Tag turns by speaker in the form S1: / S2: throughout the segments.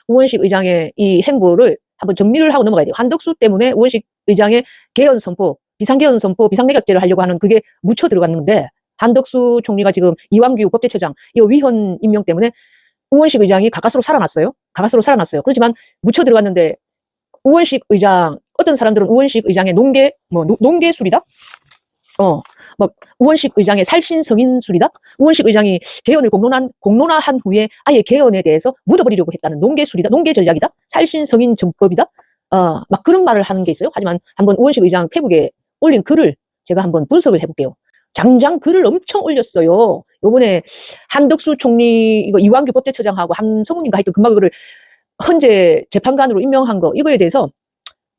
S1: 우원식 의장의 이 행보를 한번 정리를 하고 넘어가야 돼요. 한덕수 때문에 우원식 의장의 개헌 선포, 비상개헌 선포, 비상내각제를 하려고 하는 그게 묻혀 들어갔는데 한덕수 총리가 지금 이완규 법제처장 이 위헌 임명 때문에 우원식 의장이 가까스로 살아났어요. 가까스로 살아났어요. 그렇지만 묻혀 들어갔는데 우원식 의장, 어떤 사람들은 우원식 의장의 농계술이다? 우원식 의장의 살신성인술이다? 우원식 의장이 개헌을 공론화한 후에 아예 개헌에 대해서 묻어버리려고 했다는 농계술이다? 농계 전략이다? 살신성인 정법이다? 막 그런 말을 하는 게 있어요. 하지만 한번 우원식 의장 페북에 올린 글을 제가 한번 분석을 해볼게요. 장장 글을 엄청 올렸어요. 요번에 한덕수 총리, 이거 이완규 법제처장하고 한성훈인가 하여튼 금방 그거를 헌재 재판관으로 임명한 거, 이거에 대해서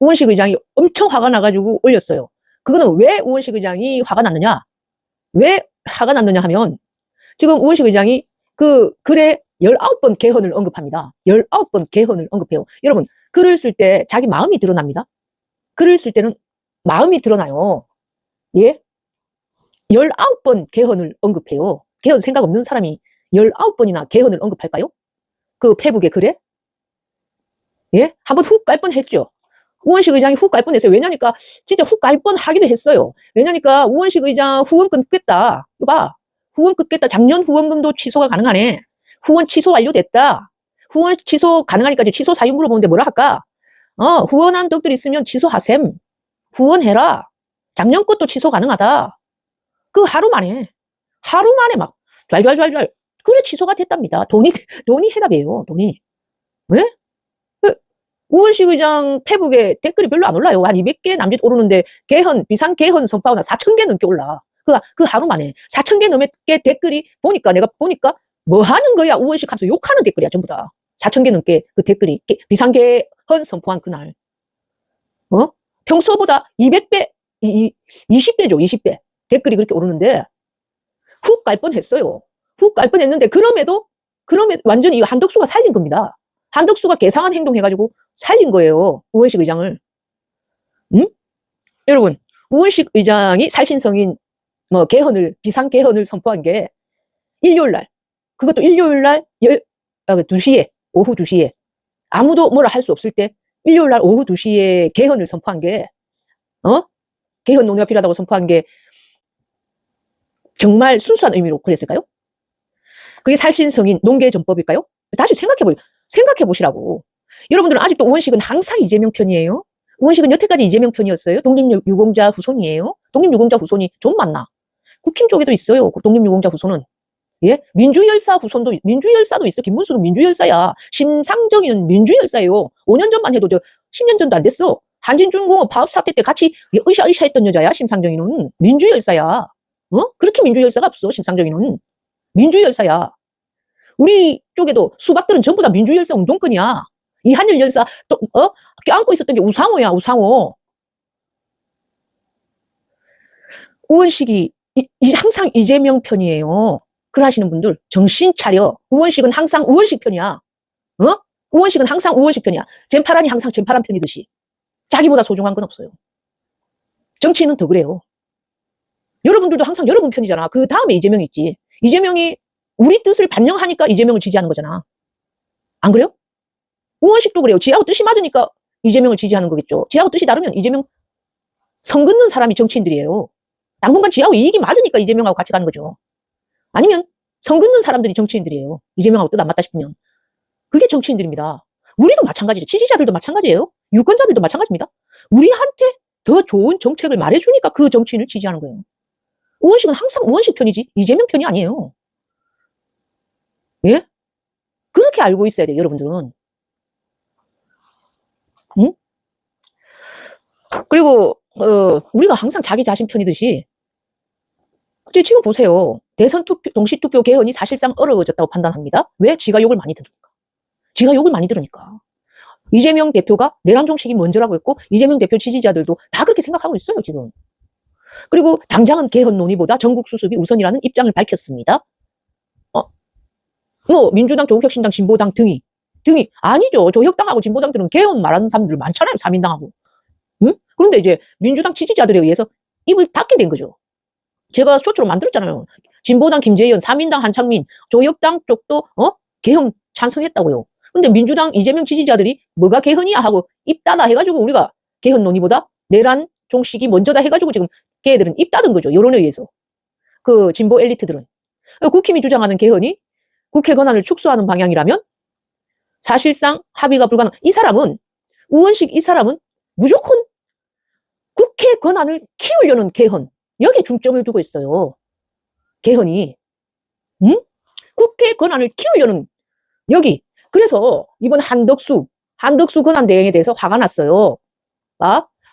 S1: 우원식 의장이 엄청 화가 나가지고 올렸어요. 그거는 왜 우원식 의장이 화가 났느냐? 왜 화가 났느냐 하면, 지금 우원식 의장이 그 글에 19번 개헌을 언급합니다. 19번 개헌을 언급해요. 여러분, 글을 쓸 때 자기 마음이 드러납니다. 글을 쓸 때는 마음이 드러나요. 예? 19번 개헌을 언급해요. 개헌 생각 없는 사람이 19번이나 개헌을 언급할까요? 그 페북의 글에? 예? 한번 훅 깔 뻔했죠. 우원식 의장이 훅 깔 뻔했어요. 왜냐니까 진짜 훅 깔 뻔하기도 했어요. 왜냐니까 우원식 의장 후원금 끊겠다. 이거 봐. 후원 끊겠다. 작년 후원금도 취소가 가능하네. 후원 취소 완료됐다. 후원 취소 가능하니까 이제 취소 사유 물어보는데 뭐라 할까? 후원한 덕들 있으면 취소하셈. 후원해라. 작년 것도 취소 가능하다. 그 하루 만에 막 좔좔좔 그래 취소가 됐답니다. 돈이 해답이에요. 돈이. 왜? 우원식 의장 페북에 댓글이 별로 안 올라요. 한 200개 남짓 오르는데 비상개헌 선포하고 4,000개 넘게 올라. 그 하루 만에 4,000개 넘게 댓글이 내가 보니까 뭐 하는 거야 우원식 하면서 욕하는 댓글이야 전부 다. 4,000개 넘게 그 댓글이 비상개헌 선포한 그날. 평소보다 200배, 20배죠 20배. 댓글이 그렇게 오르는데 훅 갈 뻔했어요. 훅 갈 뻔했는데 그러면 완전히 한덕수가 살린 겁니다. 한덕수가 개상한 행동 해가지고 살린 거예요. 우원식 의장을. 여러분, 우원식 의장이 살신성인 비상개헌을 선포한 게 일요일날, 그것도 일요일날 2시에, 오후 2시에 아무도 뭐라 할 수 없을 때 일요일날 오후 2시에 개헌을 선포한 게 개헌 논의가 필요하다고 선포한 게 정말 순수한 의미로 그랬을까요? 그게 살신성인 농계전법일까요? 다시 생각해 보시라고. 여러분들은 아직도 우원식은 항상 이재명 편이에요. 우원식은 여태까지 이재명 편이었어요. 독립유공자 후손이에요. 독립유공자 후손이 좀 많나? 국힘 쪽에도 있어요. 독립유공자 후손은. 예? 민주열사도 있어. 김문수는 민주열사야. 심상정이는 민주열사예요. 5년 전만 해도 10년 전도 안 됐어. 한진중공업 파업 사태 때 같이 으쌰으쌰 했던 여자야. 심상정이는 민주열사야. 그렇게 민주열사가 없어. 심상정이는 민주열사야. 우리 쪽에도 수박들은 전부 다 민주열사 운동권이야. 이 한일 열사 또 껴안고 있었던 게 우상호야. 우상호. 우원식이 항상 이재명 편이에요. 그러시는 분들 정신 차려. 우원식은 항상 우원식 편이야. 우원식은 항상 우원식 편이야. 젠파란이 항상 젠파란 편이듯이. 자기보다 소중한 건 없어요. 정치인은 더 그래요. 여러분들도 항상 여러분 편이잖아. 그 다음에 이재명이 있지. 이재명이 우리 뜻을 반영하니까 이재명을 지지하는 거잖아. 안 그래요? 우원식도 그래요. 지하고 뜻이 맞으니까 이재명을 지지하는 거겠죠. 지하고 뜻이 다르면 이재명 선 긋는 사람이 정치인들이에요. 당분간 지하고 이익이 맞으니까 이재명하고 같이 가는 거죠. 아니면 선 긋는 사람들이 정치인들이에요. 이재명하고 뜻 안 맞다 싶으면. 그게 정치인들입니다. 우리도 마찬가지죠. 지지자들도 마찬가지예요. 유권자들도 마찬가지입니다. 우리한테 더 좋은 정책을 말해주니까 그 정치인을 지지하는 거예요. 우원식은 항상 우원식 편이지 이재명 편이 아니에요. 예? 그렇게 알고 있어야 돼요, 여러분들은. 응? 그리고 우리가 항상 자기 자신 편이듯이 지금 보세요. 대선 투표, 동시투표 개헌이 사실상 어려워졌다고 판단합니다. 왜? 지가 욕을 많이 들으니까. 지가 욕을 많이 들으니까. 이재명 대표가 내란 종식이 먼저라고 했고 이재명 대표 지지자들도 다 그렇게 생각하고 있어요, 지금. 그리고 당장은 개헌 논의보다 전국 수습이 우선이라는 입장을 밝혔습니다. 민주당, 조국혁신당, 진보당 등이 아니죠. 조혁당하고 진보당들은 개헌 말하는 사람들 많잖아요. 3인당하고. 응? 그런데 이제 민주당 지지자들에 의해서 입을 닫게 된 거죠. 제가 쇼츠로 만들었잖아요. 진보당 김재현, 3인당 한창민, 조혁당 쪽도 개헌 찬성했다고요. 근데 민주당 이재명 지지자들이 뭐가 개헌이야 하고 입 닫아 해가지고 우리가 개헌 논의보다 내란 종식이 먼저다 해가지고 지금 걔들은 입 닫은 거죠. 여론에 의해서. 그 진보 엘리트들은. 국힘이 주장하는 개헌이 국회 권한을 축소하는 방향이라면 사실상 합의가 불가능. 이 사람은 우원식 이 사람은 무조건 국회 권한을 키우려는 개헌. 여기에 중점을 두고 있어요. 개헌이. 응? 국회 권한을 키우려는 여기. 그래서 이번 한덕수 권한대행에 대해서 화가 났어요.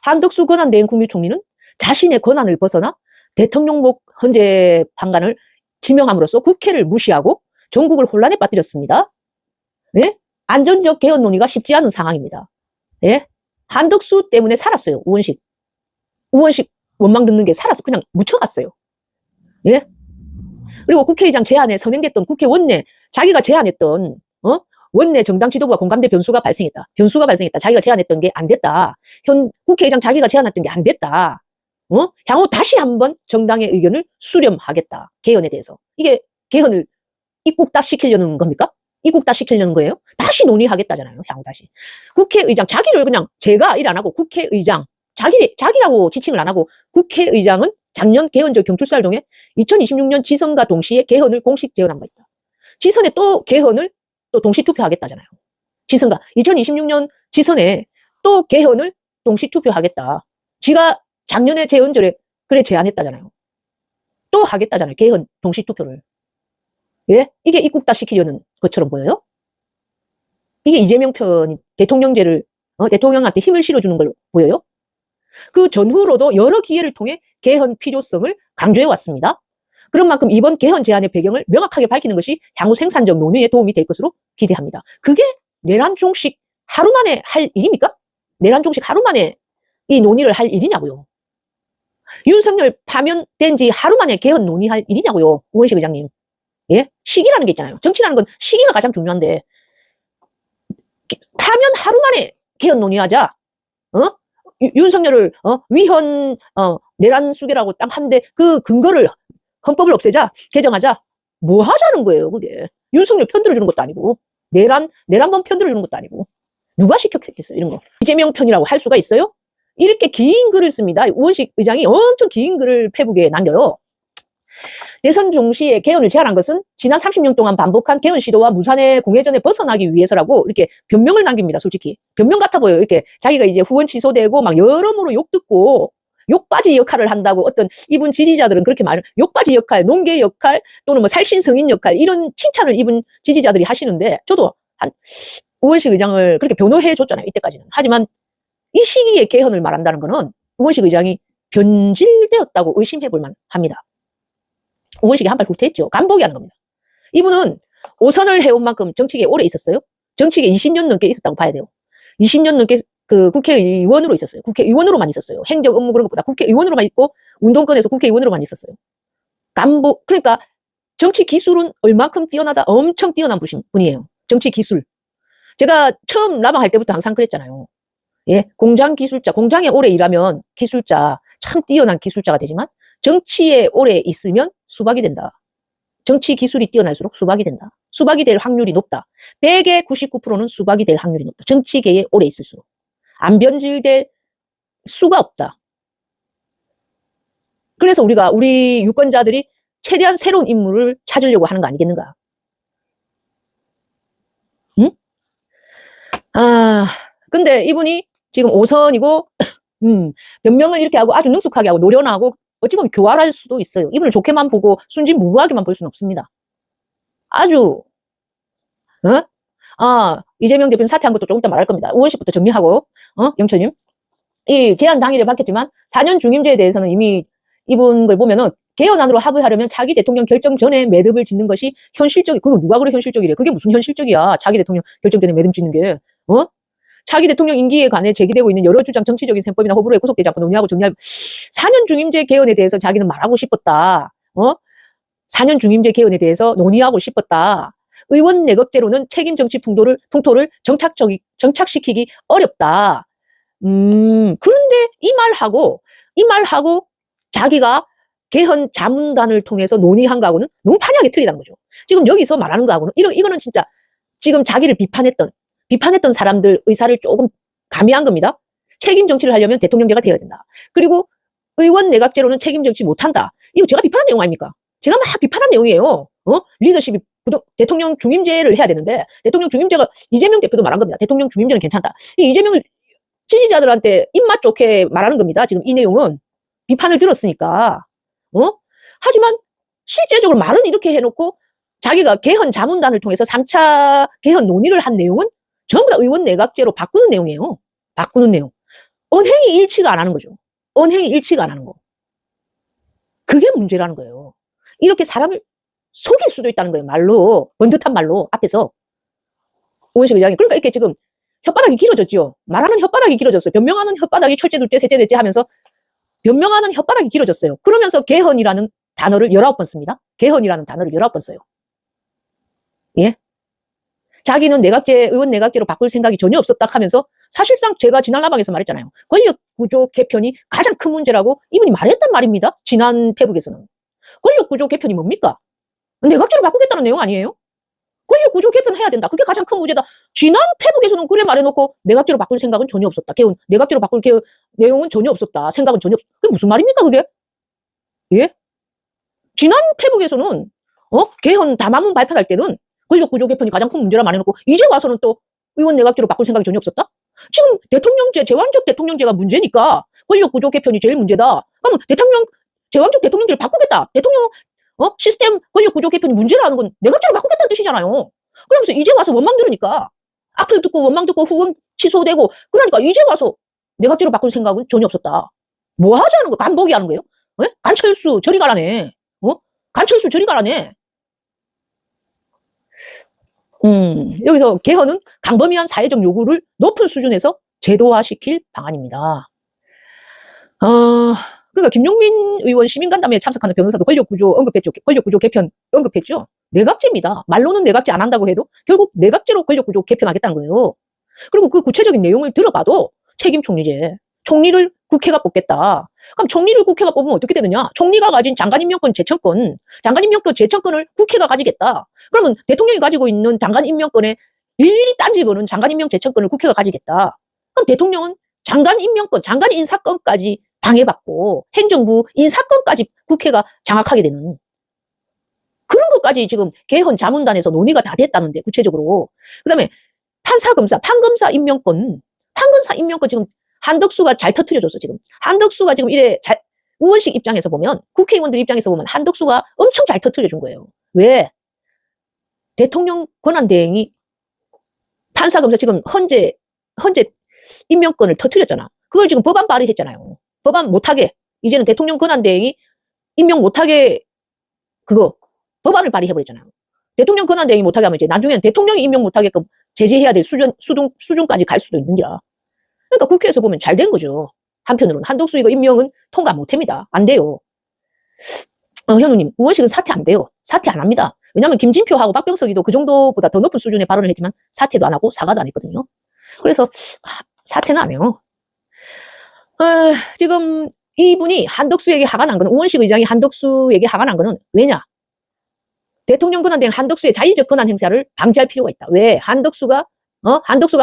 S1: 한덕수 권한대행 국무총리는 자신의 권한을 벗어나 대통령목 헌재 판관을 지명함으로써 국회를 무시하고 전국을 혼란에 빠뜨렸습니다. 예? 안전적 개헌 논의가 쉽지 않은 상황입니다. 예? 한덕수 때문에 살았어요. 우원식 원망 듣는 게 살아서 그냥 묻혀갔어요. 예? 그리고 국회의장 제안에 선행됐던 국회 원내 자기가 제안했던 원내 정당 지도부와 공감대 변수가 발생했다. 자기가 제안했던 게 안 됐다. 국회의장 자기가 제안했던 게 안 됐다. 향후 다시 한번 정당의 의견을 수렴하겠다. 개헌에 대해서. 이게 개헌을 입국다시키려는 겁니까? 입국다시키려는 거예요? 다시 논의하겠다잖아요. 향후 다시. 국회의장 자기를 그냥 제가 일 안 하고 국회의장 자기라고 지칭을 안 하고 국회의장은 작년 개헌절 경출사를 통해 2026년 지선과 동시에 개헌을 공식 제언한 바 있다. 지선에 또 개헌을 또 동시 투표하겠다잖아요. 지선과 2026년 지선에 또 개헌을 동시 투표하겠다. 지가 작년에 재헌절에 그래 제안했다잖아요. 또 하겠다잖아요. 개헌 동시 투표를. 예? 이게 입국다시키려는 것처럼 보여요? 이게 이재명 편이 대통령제를 대통령한테 힘을 실어주는 걸로 보여요? 그 전후로도 여러 기회를 통해 개헌 필요성을 강조해 왔습니다. 그런 만큼 이번 개헌 제안의 배경을 명확하게 밝히는 것이 향후 생산적 논의에 도움이 될 것으로 기대합니다. 그게 내란 종식 하루 만에 할 일입니까? 내란 종식 하루 만에 이 논의를 할 일이냐고요. 윤석열 파면된 지 하루 만에 개헌 논의할 일이냐고요. 우원식 의장님. 예? 시기라는 게 있잖아요. 정치라는 건 시기가 가장 중요한데 파면 하루 만에 개헌 논의하자. 윤석열을 위헌 내란 수계라고 딱 한데 그 근거를 헌법을 없애자, 개정하자. 뭐 하자는 거예요, 그게. 윤석열 편들어주는 것도 아니고, 내란범 편들어주는 것도 아니고. 누가 시켰겠어요, 이런 거. 이재명 편이라고 할 수가 있어요? 이렇게 긴 글을 씁니다. 우원식 의장이 엄청 긴 글을 페북에 남겨요. 대선 종시에 개헌을 제안한 것은 지난 30년 동안 반복한 개헌 시도와 무산의 공회전에 벗어나기 위해서라고 이렇게 변명을 남깁니다, 솔직히. 변명 같아 보여요. 이렇게 자기가 이제 후원 취소되고 막 여러모로 욕 듣고 욕바지 역할을 한다고 어떤 이분 지지자들은 그렇게 말을 욕바지 역할, 농계 역할 또는 뭐 살신 성인 역할 이런 칭찬을 이분 지지자들이 하시는데 저도 우원식 의장을 그렇게 변호해 줬잖아요. 이때까지는. 하지만 이 시기에 개헌을 말한다는 거는 우원식 의장이 변질되었다고 의심해 볼 만합니다. 우원식이 한 발 후퇴했죠. 간보기 하는 겁니다. 이분은 5선을 해온 만큼 정치계에 오래 있었어요. 정치계에 20년 넘게 있었다고 봐야 돼요. 20년 넘게 그 국회의원으로 있었어요. 국회의원으로만 있었어요. 행정 업무 그런 것보다 국회의원으로만 있고 운동권에서 국회의원으로만 있었어요. 그러니까 정치 기술은 얼만큼 뛰어나다? 엄청 뛰어난 분이에요. 정치 기술. 제가 처음 라방할 때부터 항상 그랬잖아요. 예, 공장 기술자, 공장에 오래 일하면 기술자, 참 뛰어난 기술자가 되지만 정치에 오래 있으면 수박이 된다. 정치 기술이 뛰어날수록 수박이 된다. 수박이 될 확률이 높다. 100의 99%는 수박이 될 확률이 높다. 정치계에 오래 있을수록. 안 변질될 수가 없다. 그래서 우리 유권자들이 최대한 새로운 인물을 찾으려고 하는 거 아니겠는가. 응? 근데 이분이 지금 5선이고, 변명을 이렇게 하고 아주 능숙하게 하고 노련하고 어찌 보면 교활할 수도 있어요. 이분을 좋게만 보고 순진무구하게만 볼 수는 없습니다. 아주, 이재명 대표는 사퇴한 것도 조금 이따 말할 겁니다. 우원식부터 정리하고, 영철님. 이 제안 당일에 밝혔지만 4년 중임제에 대해서는 이미 이분 걸 보면은 개헌안으로 합의하려면 차기 대통령 결정 전에 매듭을 짓는 것이 그거 누가 그래 현실적이래. 그게 무슨 현실적이야. 차기 대통령 결정 전에 매듭 짓는 게. 차기 대통령 임기에 관해 제기되고 있는 여러 주장 정치적인 셈법이나 호불호에 구속되지 않고 논의하고 정리하고 4년 중임제 개헌에 대해서 자기는 말하고 싶었다. 4년 중임제 개헌에 대해서 논의하고 싶었다. 의원 내각제로는 책임 정치 풍토를 정착시키기 어렵다. 그런데 이 말하고 자기가 개헌 자문단을 통해서 논의한 거하고는 너무 판이하게 틀리다는 거죠. 지금 여기서 말하는 거하고는 이거는 진짜 지금 자기를 비판했던 사람들 의사를 조금 가미한 겁니다. 책임 정치를 하려면 대통령제가 되어야 된다. 그리고 의원 내각제로는 책임 정치 못한다. 이거 제가 비판한 내용 아닙니까? 제가 막 비판한 내용이에요. 리더십이 대통령 중임제를 해야 되는데 대통령 중임제가 이재명 대표도 말한 겁니다. 대통령 중임제는 괜찮다. 이재명을 지지자들한테 입맛 좋게 말하는 겁니다. 지금 이 내용은 비판을 들었으니까. 하지만 실제적으로 말은 이렇게 해놓고 자기가 개헌 자문단을 통해서 3차 개헌 논의를 한 내용은 전부 다 의원 내각제로 바꾸는 내용이에요. 바꾸는 내용. 언행이 일치가 안 하는 거죠. 언행이 일치가 안 하는 거. 그게 문제라는 거예요. 이렇게 사람을 속일 수도 있다는 거예요. 말로, 번듯한 말로 앞에서. 오원식 의장이. 그러니까 이렇게 지금 혓바닥이 길어졌죠. 말하는 혓바닥이 길어졌어요. 변명하는 혓바닥이 첫째, 둘째, 셋째, 넷째 하면서 변명하는 혓바닥이 길어졌어요. 그러면서 개헌이라는 단어를 19번 씁니다. 개헌이라는 단어를 19번 써요. 예? 자기는 내각제, 의원 내각제로 바꿀 생각이 전혀 없었다 하면서 사실상 제가 지난 라방에서 말했잖아요. 권력구조 개편이 가장 큰 문제라고 이분이 말했단 말입니다. 지난 페북에서는. 권력구조 개편이 뭡니까? 내각제로 바꾸겠다는 내용 아니에요? 권력구조 개편해야 된다. 그게 가장 큰 문제다. 지난 페북에서는 그래 말해놓고 내각제로 바꿀 생각은 전혀 없었다. 개헌, 내각제로 바꿀 내용은 전혀 없었다. 생각은 전혀 없었다. 그게 무슨 말입니까 그게? 예? 지난 페북에서는 개헌 담화문 발표할 때는 권력구조 개편이 가장 큰 문제라 말해놓고 이제 와서는 또 의원 내각제로 바꿀 생각이 전혀 없었다? 지금 대통령제, 제왕적 대통령제가 문제니까 권력구조 개편이 제일 문제다. 그러면 제왕적 대통령제를 바꾸겠다. 대통령 시스템 권력구조 개편이 문제라는 건 내각제로 바꾸겠다는 뜻이잖아요. 그러면서 이제 와서 원망 들으니까 악플 듣고 원망 듣고 후원 취소되고 그러니까 이제 와서 내각제로 바꿀 생각은 전혀 없었다. 뭐 하자는 거? 간보기 하는 거예요? 간철수 저리 가라네. 간철수 저리 가라네. 여기서 개헌은 강범위한 사회적 요구를 높은 수준에서 제도화시킬 방안입니다. 그러니까 김용민 의원 시민간담회에 참석하는 변호사도 권력구조 언급했죠. 권력구조 개편 언급했죠. 내각제입니다. 말로는 내각제 안 한다고 해도 결국 내각제로 권력구조 개편하겠다는 거예요. 그리고 그 구체적인 내용을 들어봐도 책임 총리제. 총리를 국회가 뽑겠다. 그럼 총리를 국회가 뽑으면 어떻게 되느냐? 총리가 가진 장관임명권 재청권, 장관임명권 재청권을 국회가 가지겠다. 그러면 대통령이 가지고 있는 장관임명권에 일일이 딴지 거는 장관임명 재청권을 국회가 가지겠다. 그럼 대통령은 장관임명권, 장관 인사권까지 방해받고 행정부 인사권까지 국회가 장악하게 되는 그런 것까지 지금 개헌 자문단에서 논의가 다 됐다는데 구체적으로. 그다음에 판사검사, 판검사 임명권 지금 한덕수가 잘 터트려줬어. 지금 한덕수가 지금 이래 우원식 입장에서 보면 국회의원들 입장에서 보면 한덕수가 엄청 잘 터트려준 거예요. 왜? 대통령 권한대행이 판사검사 지금 헌재 임명권을 터트렸잖아. 그걸 지금 법안 발의했잖아요. 법안 못하게 이제는 대통령 권한대행이 임명 못하게 그거 법안을 발의해버렸잖아요. 대통령 권한대행이 못하게 하면 이제 나중에는 대통령이 임명 못하게끔 제재해야 될 수준까지 갈 수도 있는지라. 그러니까 국회에서 보면 잘 된 거죠. 한편으로는 한덕수 이거 임명은 통과 못합니다. 안 돼요. 현우님, 우원식은 사퇴 안 돼요. 사퇴 안 합니다. 왜냐하면 김진표하고 박병석이도 그 정도보다 더 높은 수준의 발언을 했지만 사퇴도 안 하고 사과도 안 했거든요. 그래서 사퇴는 안 해요. 지금 이분이 한덕수에게 화가 난 거는 우원식 의장이 한덕수에게 화가 난 거는 왜냐? 대통령 권한대행 한덕수의 자의적 권한 행사를 방지할 필요가 있다. 왜? 한덕수가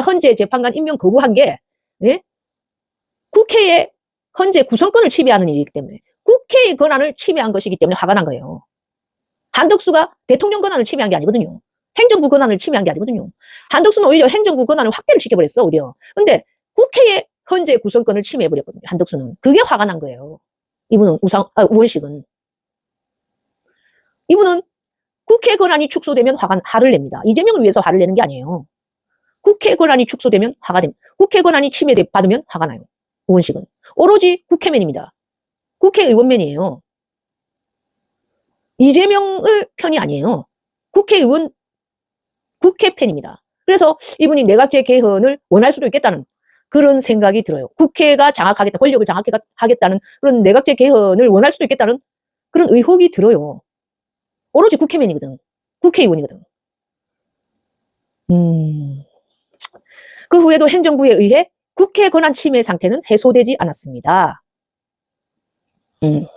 S1: 헌재 재판관 임명 거부한 게 국회의 헌재 구성권을 침해하는 일이기 때문에 국회의 권한을 침해한 것이기 때문에 화가 난 거예요. 한덕수가 대통령 권한을 침해한 게 아니거든요. 행정부 권한을 침해한 게 아니거든요. 한덕수는 오히려 행정부 권한을 확대를 시켜버렸어. 오히려. 근데 국회의 헌재 구성권을 침해해버렸거든요. 한덕수는. 그게 화가 난 거예요. 이분은 우원식은. 이분은 국회 권한이 축소되면 화를 냅니다. 이재명을 위해서 화를 내는 게 아니에요. 국회 권한이 축소되면 화가 됩니다. 국회 권한이 침해받으면 화가 나요. 우원식은. 오로지 국회맨입니다. 국회의원맨이에요. 이재명의 편이 아니에요. 국회의원, 국회팬입니다. 그래서 이분이 내각제 개헌을 원할 수도 있겠다는 그런 생각이 들어요. 국회가 장악하겠다, 권력을 장악하겠다는 그런 내각제 개헌을 원할 수도 있겠다는 그런 의혹이 들어요. 오로지 국회맨이거든. 국회의원이거든. 그 후에도 행정부에 의해 국회 권한 침해 상태는 해소되지 않았습니다.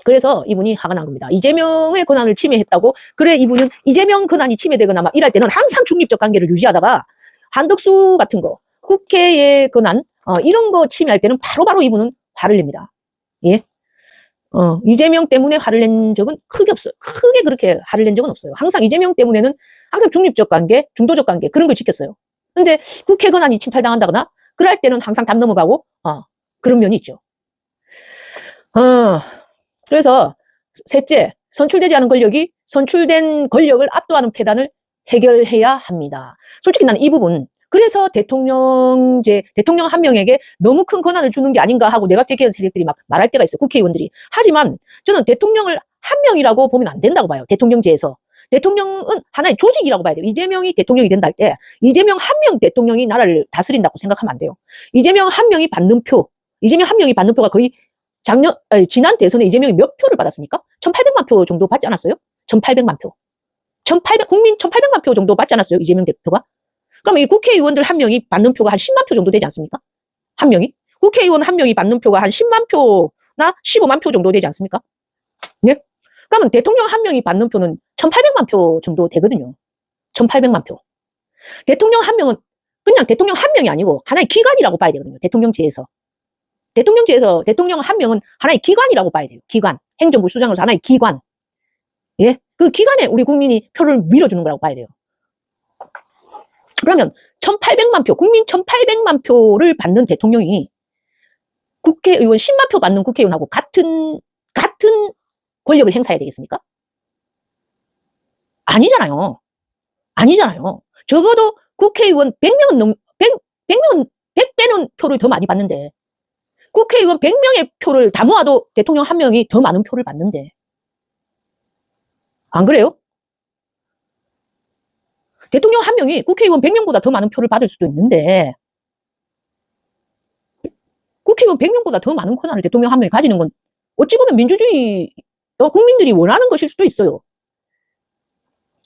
S1: 그래서 이분이 화가 난 겁니다. 이재명의 권한을 침해했다고. 그래, 이분은 이재명 권한이 침해되거나 막 이럴 때는 항상 중립적 관계를 유지하다가 한덕수 같은 거, 국회의 권한, 이런 거 침해할 때는 바로바로 이분은 화를 냅니다. 예. 이재명 때문에 화를 낸 적은 크게 없어요. 크게 그렇게 화를 낸 적은 없어요. 항상 이재명 때문에는 항상 중립적 관계, 중도적 관계, 그런 걸 지켰어요. 근데 국회 권한이 침탈당한다거나, 그럴 때는 항상 담 넘어가고, 그런 면이 있죠. 그래서 셋째, 선출되지 않은 권력이 선출된 권력을 압도하는 폐단을 해결해야 합니다. 솔직히 나는 이 부분, 그래서 대통령 한 명에게 너무 큰 권한을 주는 게 아닌가 하고 내각제 개헌 세력들이 막 말할 때가 있어요. 국회의원들이. 하지만 저는 대통령을 한 명이라고 보면 안 된다고 봐요. 대통령제에서. 대통령은 하나의 조직이라고 봐야 돼요. 이재명이 대통령이 된다 할 때 이재명 한 명 대통령이 나라를 다스린다고 생각하면 안 돼요. 이재명 한 명이 받는 표가 거의 지난 대선에 이재명이 몇 표를 받았습니까? 1800만 표 정도 받지 않았어요? 1800만 표. 국민 1800만 표 정도 받지 않았어요? 이재명 대표가? 그럼 이 국회의원들 한 명이 받는 표가 한 10만 표 정도 되지 않습니까? 한 명이? 국회의원 한 명이 받는 표가 한 10만 표나 15만 표 정도 되지 않습니까? 예? 그러면 대통령 한 명이 받는 표는 1800만 표 정도 되거든요. 1800만 표. 대통령 한 명은 그냥 대통령 한 명이 아니고 하나의 기관이라고 봐야 되거든요. 대통령제에서 대통령 한 명은 하나의 기관이라고 봐야 돼요. 기관. 행정부 수장으로서 하나의 기관. 예? 그 기관에 우리 국민이 표를 밀어주는 거라고 봐야 돼요. 그러면 1800만 표, 국민 1800만 표를 받는 대통령이 국회의원 10만 표 받는 국회의원하고 같은 권력을 행사해야 되겠습니까? 아니잖아요. 적어도 국회의원 100배는 표를 더 많이 받는데, 국회의원 100명의 표를 다 모아도 대통령 한 명이 더 많은 표를 받는데. 안 그래요? 대통령 한 명이 국회의원 100명보다 더 많은 표를 받을 수도 있는데, 국회의원 100명보다 더 많은 권한을 대통령 한 명이 가지는 건 어찌 보면 민주주의, 국민들이 원하는 것일 수도 있어요.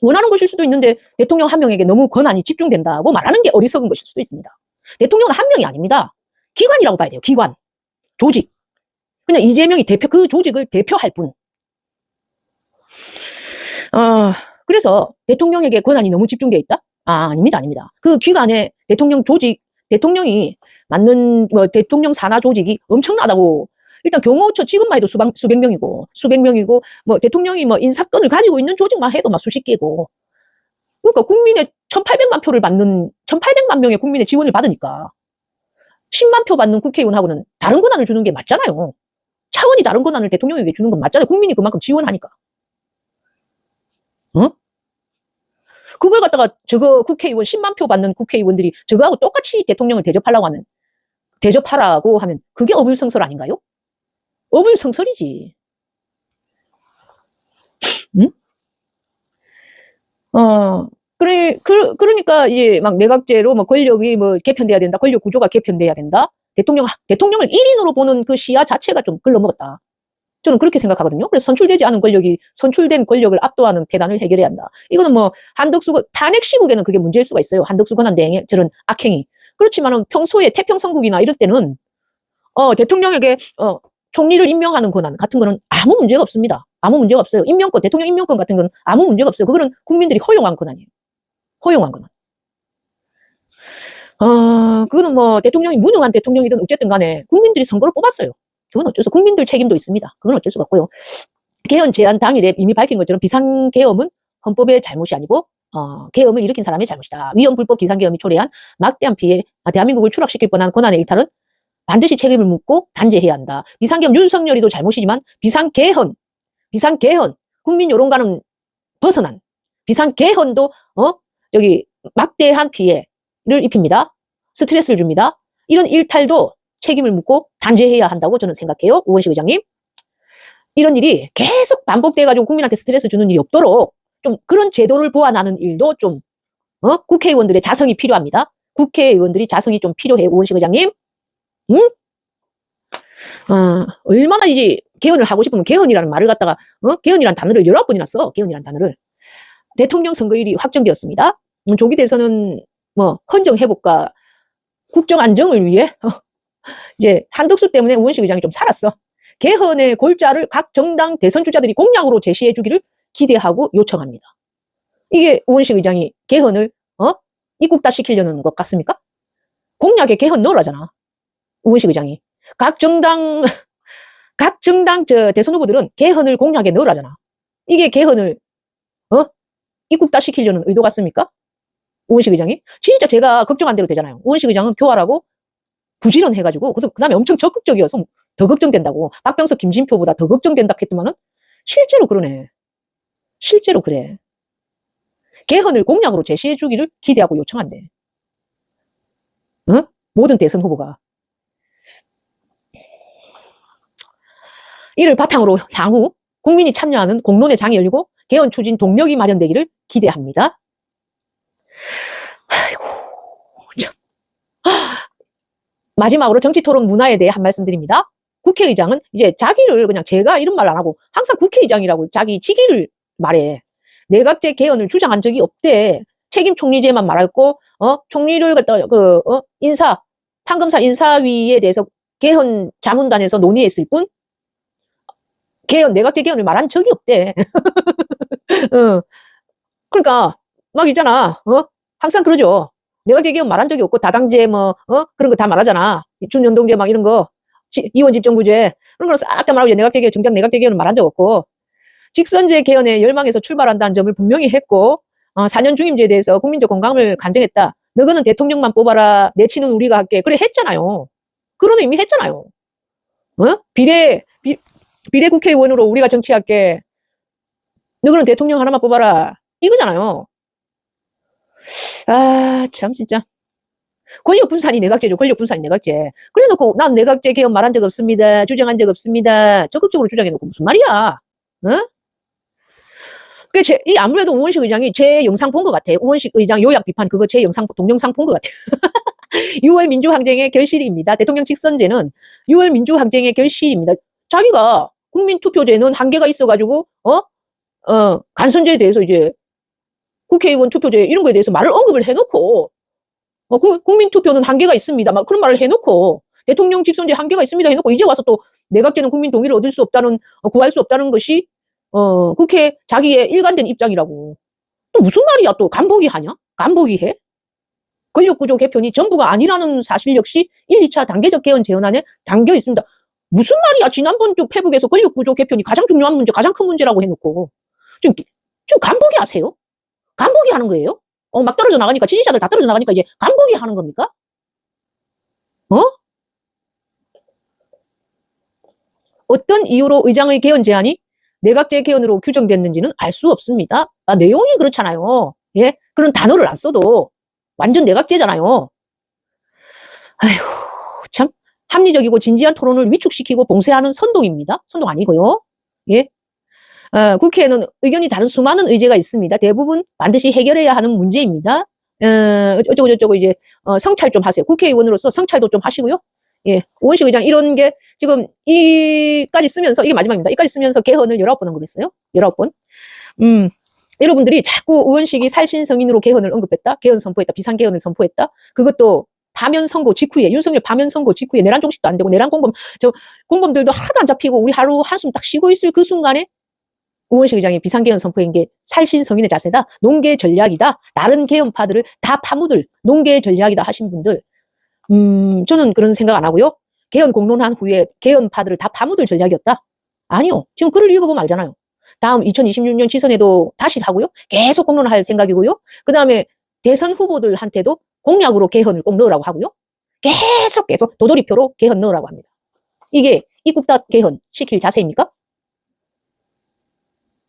S1: 원하는 것일 수도 있는데 대통령 한 명에게 너무 권한이 집중된다고 말하는 게 어리석은 것일 수도 있습니다. 대통령은 한 명이 아닙니다. 기관이라고 봐야 돼요. 기관. 조직. 그냥 이재명이 그 조직을 대표할 뿐. 그래서 대통령에게 권한이 너무 집중되어 있다? 아닙니다. 그 기관에 대통령이 맞는, 대통령 산하 조직이 엄청나다고. 일단 경호처 지금만 해도 수백 명이고, 대통령이 인사권을 가지고 있는 조직만 해도 막 수십 개고. 그러니까 국민의 1800만 명의 국민의 지원을 받으니까 10만 표 받는 국회의원하고는 다른 권한을 주는 게 맞잖아요. 차원이 다른 권한을 대통령에게 주는 건 맞잖아요. 국민이 그만큼 지원하니까. 그걸 갖다가 저거 국회의원 10만 표 받는 국회의원들이 저거하고 똑같이 대통령을 대접하라고 하면 그게 어불성설 아닌가요? 어불성설이지. 응? 그러니까 이제 막 내각제로 권력이 개편돼야 된다. 권력 구조가 개편돼야 된다. 대통령을 1인으로 보는 그 시야 자체가 좀 글러먹었다. 저는 그렇게 생각하거든요. 그래서 선출된 권력을 압도하는 폐단을 해결해야 한다. 이거는 한덕수 탄핵 시국에는 그게 문제일 수가 있어요. 한덕수 권한 대행의 저런 악행이. 그렇지만은 평소에 태평성국이나 이럴 때는 대통령에게 총리를 임명하는 권한 같은 거는 아무 문제가 없습니다. 아무 문제가 없어요. 대통령 임명권 같은 건 아무 문제가 없어요. 그거는 국민들이 허용한 권한이에요. 허용한 권한. 그거는 대통령이 무능한 대통령이든 어쨌든 간에 국민들이 선거를 뽑았어요. 그건 어쩔 수, 국민들 책임도 있습니다. 그건 어쩔 수가 없고요. 개헌 제안 당일에 이미 밝힌 것처럼 비상계엄은 헌법의 잘못이 아니고 계엄을 일으킨 사람의 잘못이다. 위헌불법 비상계엄이 초래한 막대한 피해, 대한민국을 추락시킬 뻔한 권한의 일탈은 반드시 책임을 묻고 단죄해야 한다. 비상계엄 윤석열이도 잘못이지만 비상개헌, 국민 여론과는 벗어난 비상개헌도 막대한 피해를 입힙니다. 스트레스를 줍니다. 이런 일탈도 책임을 묻고 단죄해야 한다고 저는 생각해요. 우원식 의장님. 이런 일이 계속 반복돼가지고 국민한테 스트레스 주는 일이 없도록 좀 그런 제도를 보완하는 일도 좀 국회의원들의 자성이 필요합니다. 국회의원들이 자성이 좀 필요해요. 우원식 의장님. 응? 얼마나 이제 개헌을 하고 싶으면 개헌이라는 말을 갖다가 개헌이라는 단어를 19번이나 써. 개헌이라는 단어를. 대통령 선거일이 확정되었습니다. 조기 대선은 헌정 회복과 국정 안정을 위해 이제 한덕수 때문에 우원식 의장이 좀 살았어. 개헌의 골자를 각 정당 대선 주자들이 공약으로 제시해 주기를 기대하고 요청합니다. 이게 우원식 의장이 개헌을 입국다 시키려는 것 같습니까? 공약에 개헌 넣으라잖아. 우원식 의장이. 각 정당 대선 후보들은 개헌을 공약에 넣으라잖아. 이게 개헌을 입국다 시키려는 의도 같습니까? 우원식 의장이? 진짜 제가 걱정한 대로 되잖아요. 우원식 의장은 교활하고 부지런해가지고 그 다음에 엄청 적극적이어서 더 걱정된다고. 박병석, 김진표보다 더 걱정된다 했더만은 실제로 그러네. 실제로 그래. 개헌을 공약으로 제시해 주기를 기대하고 요청한대. 모든 대선 후보가. 이를 바탕으로 향후 국민이 참여하는 공론의 장이 열리고 개헌 추진 동력이 마련되기를 기대합니다. 아이고, 참. 마지막으로 정치토론 문화에 대해 한 말씀 드립니다. 국회의장은 이제 자기를 그냥 제가 이런 말 안 하고 항상 국회의장이라고 자기 직위를 말해. 내각제 개헌을 주장한 적이 없대. 책임 총리제만 말했고, 총리를 갖다 판검사 인사위에 대해서 개헌 자문단에서 논의했을 뿐, 내각제 개헌을 말한 적이 없대. 그러니까, 막 있잖아. 항상 그러죠. 내각제 개헌 말한 적이 없고, 다당제 그런 거 다 말하잖아. 준연동제 막 이런 거, 이원 집정부제, 그런 거 싹 다 말하고, 정작 내각제 개헌을 말한 적 없고, 직선제 개헌에 열망해서 출발한다는 점을 분명히 했고, 4년 중임제에 대해서 국민적 공감을 간증했다. 너희는 대통령만 뽑아라. 내치는 우리가 할게. 그래 했잖아요. 그런 의미 했잖아요. 비례 국회의원으로 우리가 정치할게. 너희는 대통령 하나만 뽑아라. 이거잖아요. 아, 참 진짜. 권력 분산이 내각제죠. 권력 분산이 내각제. 그래 놓고 난 내각제 개헌 말한 적 없습니다. 주장한 적 없습니다. 적극적으로 주장해 놓고 무슨 말이야? 아무래도 우원식 의장이 제 영상 본 것 같아. 우원식 의장 요약 비판 그거 제 동영상 본 것 같아. 6월 민주항쟁의 결실입니다. 대통령 직선제는 6월 민주항쟁의 결실입니다. 자기가 국민투표제는 한계가 있어가지고 간선제에 대해서 이제 국회의원 투표제 이런 거에 대해서 말을 언급을 해놓고 국민투표는 한계가 있습니다. 막 그런 말을 해놓고 대통령 직선제 한계가 있습니다 해놓고 이제 와서 또 내각제는 국민 동의를 얻을 수 없다는 구할 수 없다는 것이 국회 자기의 일관된 입장이라고. 또 무슨 말이야 또 간보기 하냐? 간보기 해? 권력구조 개편이 전부가 아니라는 사실 역시 1, 2차 단계적 개헌 제언안에 담겨 있습니다. 무슨 말이야? 지난번 주 페북에서 권력구조 개편이 가장 중요한 문제, 가장 큰 문제라고 해놓고 지금 간보기 하세요? 간보기 하는 거예요? 막 떨어져 나가니까 지지자들 다 떨어져 나가니까 이제 간보기 하는 겁니까? 어떤 이유로 의장의 개헌 제안이 내각제 개헌으로 규정됐는지는 알 수 없습니다. 내용이 그렇잖아요. 예? 그런 단어를 안 써도 완전 내각제잖아요. 아이고, 참. 합리적이고 진지한 토론을 위축시키고 봉쇄하는 선동입니다. 선동 아니고요. 예? 국회에는 의견이 다른 수많은 의제가 있습니다. 대부분 반드시 해결해야 하는 문제입니다. 어쩌고 이제 성찰 좀 하세요. 국회의원으로서 성찰도 좀 하시고요. 예, 우원식 의장 이런 게 지금 이까지 쓰면서 이게 마지막입니다. 이까지 쓰면서 개헌을 19번 언급했어요. 19번. 여러분들이 자꾸 우원식이 살신성인으로 개헌을 언급했다. 개헌 선포했다. 비상개헌을 선포했다. 그것도 파면 선고 직후에 윤석열 파면 선고 직후에 내란 종식도 안 되고 내란 공범 공범들도 하나도 안 잡히고 우리 하루 한숨 딱 쉬고 있을 그 순간에 우원식 의장이 비상개헌 선포한 게 살신성인의 자세다. 농계 전략이다. 다른 개헌파들을 다 파묻을 농계 전략이다 하신 분들 저는 그런 생각 안 하고요. 개헌 공론한 후에 개헌파들을 다 파묻을 전략이었다. 아니요. 지금 글을 읽어보면 알잖아요. 다음 2026년 지선에도 다시 하고요. 계속 공론할 생각이고요. 그 다음에 대선 후보들한테도 공약으로 개헌을 꼭 넣으라고 하고요. 계속 도돌이표로 개헌 넣으라고 합니다. 이게 입국다 개헌 시킬 자세입니까?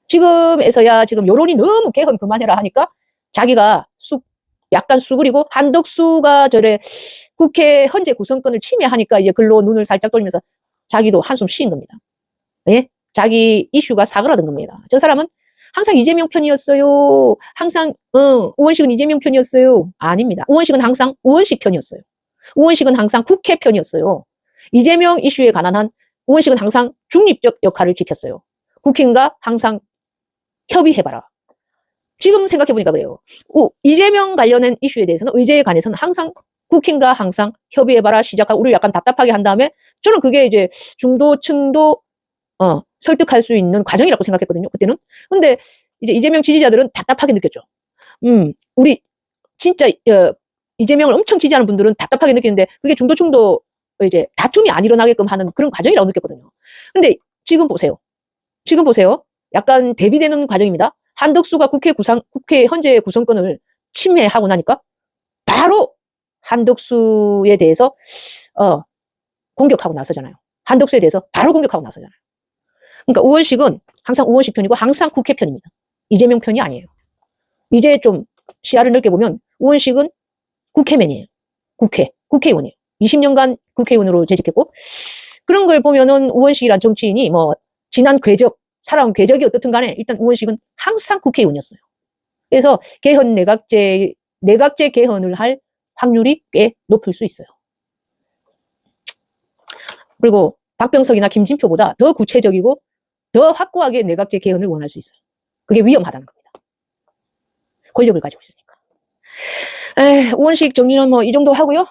S1: 지금에서야 지금 여론이 너무 개헌 그만해라 하니까 자기가 약간 수그리고 한덕수가 국회 헌재 구성권을 침해하니까 이제 글로 눈을 살짝 돌리면서 자기도 한숨 쉬는 겁니다. 예? 자기 이슈가 사그라든 겁니다. 저 사람은 항상 이재명 편이었어요. 항상 우원식은 이재명 편이었어요. 아닙니다. 우원식은 항상 우원식 편이었어요. 우원식은 항상 국회 편이었어요. 이재명 이슈에 관한 한 우원식은 항상 중립적 역할을 지켰어요. 국힘과 항상 협의해봐라. 지금 생각해보니까 그래요. 이재명 관련된 이슈에 대해서는 의제에 관해서는 항상 국힘과 항상 협의해봐라 시작하고 우리를 약간 답답하게 한 다음에 저는 그게 이제 중도층도 설득할 수 있는 과정이라고 생각했거든요. 그때는. 근데 이제 이재명 지지자들은 답답하게 느꼈죠. 우리 진짜 이재명을 엄청 지지하는 분들은 답답하게 느끼는데 그게 중도층도 이제 다툼이 안 일어나게끔 하는 그런 과정이라고 느꼈거든요. 근데 지금 보세요. 지금 보세요. 약간 대비되는 과정입니다. 한덕수가 국회 현재 구성권을 침해하고 나니까 바로 한덕수에 대해서 공격하고 나서잖아요. 한덕수에 대해서 바로 공격하고 나서잖아요. 그러니까 우원식은 항상 우원식 편이고 항상 국회 편입니다. 이재명 편이 아니에요. 이제 좀 시야를 넓게 보면 우원식은 국회맨이에요. 국회의원이에요. 20년간 국회의원으로 재직했고 그런 걸 보면은 우원식이란 정치인이 뭐 지난 살아온 궤적이 어떻든 간에 일단 우원식은 항상 국회의원이었어요. 그래서 내각제 개헌을 할 확률이 꽤 높을 수 있어요. 그리고 박병석이나 김진표보다 더 구체적이고 더 확고하게 내각제 개헌을 원할 수 있어요. 그게 위험하다는 겁니다. 권력을 가지고 있으니까. 우원식 정리는 뭐 이 정도 하고요.